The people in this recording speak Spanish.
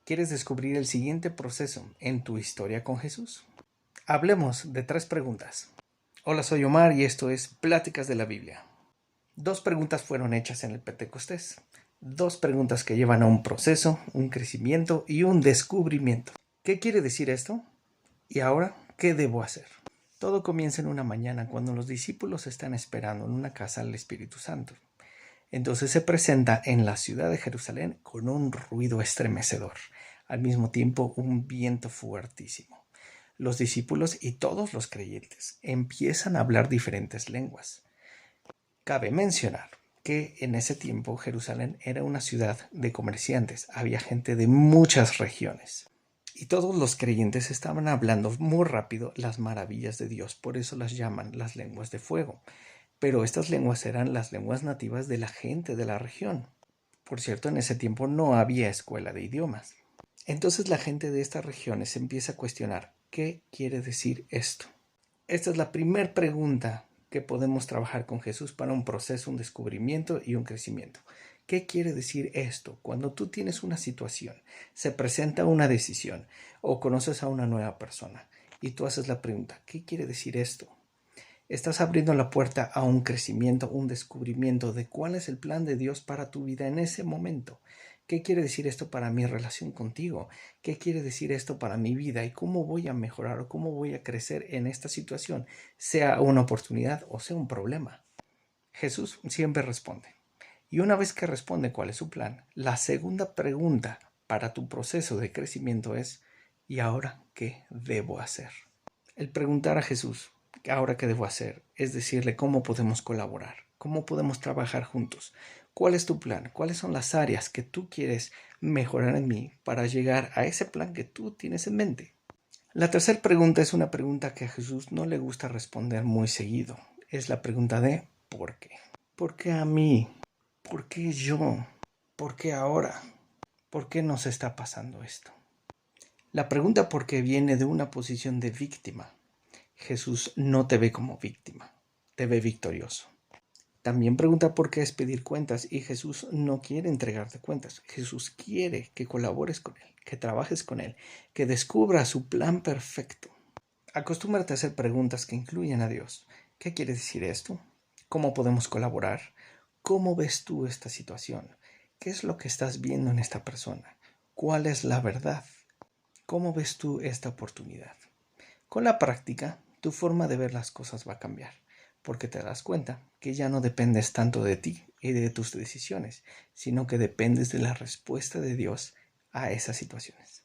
¿Quieres descubrir el siguiente proceso en tu historia con Jesús? Hablemos de 3 preguntas. Hola, soy Omar y esto es Pláticas de la Biblia. 2 preguntas fueron hechas en el Pentecostés. 2 preguntas que llevan a un proceso, un crecimiento y un descubrimiento. ¿Qué quiere decir esto? ¿Y ahora qué debo hacer? Todo comienza en una mañana cuando los discípulos están esperando en una casa al Espíritu Santo. Entonces se presenta en la ciudad de Jerusalén con un ruido estremecedor, al mismo tiempo un viento fuertísimo. Los discípulos y todos los creyentes empiezan a hablar diferentes lenguas. Cabe mencionar que en ese tiempo Jerusalén era una ciudad de comerciantes, había gente de muchas regiones. Y todos los creyentes estaban hablando muy rápido las maravillas de Dios, por eso las llaman las lenguas de fuego. Pero estas lenguas eran las lenguas nativas de la gente de la región. Por cierto, en ese tiempo no había escuela de idiomas. Entonces la gente de estas regiones empieza a cuestionar, ¿qué quiere decir esto? Esta es la primera pregunta que podemos trabajar con Jesús para un proceso, un descubrimiento y un crecimiento. ¿Qué quiere decir esto? Cuando tú tienes una situación, se presenta una decisión o conoces a una nueva persona y tú haces la pregunta, ¿qué quiere decir esto? Estás abriendo la puerta a un crecimiento, un descubrimiento de cuál es el plan de Dios para tu vida en ese momento. ¿Qué quiere decir esto para mi relación contigo? ¿Qué quiere decir esto para mi vida? ¿Y cómo voy a mejorar o cómo voy a crecer en esta situación? Sea una oportunidad o sea un problema. Jesús siempre responde. Y una vez que responde cuál es su plan, la segunda pregunta para tu proceso de crecimiento es, ¿y ahora qué debo hacer? El preguntar a Jesús, ¿ahora qué debo hacer? Es decirle cómo podemos colaborar, cómo podemos trabajar juntos. ¿Cuál es tu plan? ¿Cuáles son las áreas que tú quieres mejorar en mí para llegar a ese plan que tú tienes en mente? La tercera pregunta es una pregunta que a Jesús no le gusta responder muy seguido. Es la pregunta de ¿por qué? ¿Por qué a mí? ¿Por qué yo? ¿Por qué ahora? ¿Por qué nos está pasando esto? La pregunta por qué viene de una posición de víctima. Jesús no te ve como víctima, te ve victorioso. También pregunta por qué es pedir cuentas y Jesús no quiere entregarte cuentas. Jesús quiere que colabores con Él, que trabajes con Él, que descubra su plan perfecto. Acostúmbrate a hacer preguntas que incluyan a Dios. ¿Qué quiere decir esto? ¿Cómo podemos colaborar? ¿Cómo ves tú esta situación? ¿Qué es lo que estás viendo en esta persona? ¿Cuál es la verdad? ¿Cómo ves tú esta oportunidad? Con la práctica, tu forma de ver las cosas va a cambiar, porque te das cuenta que ya no dependes tanto de ti y de tus decisiones, sino que dependes de la respuesta de Dios a esas situaciones.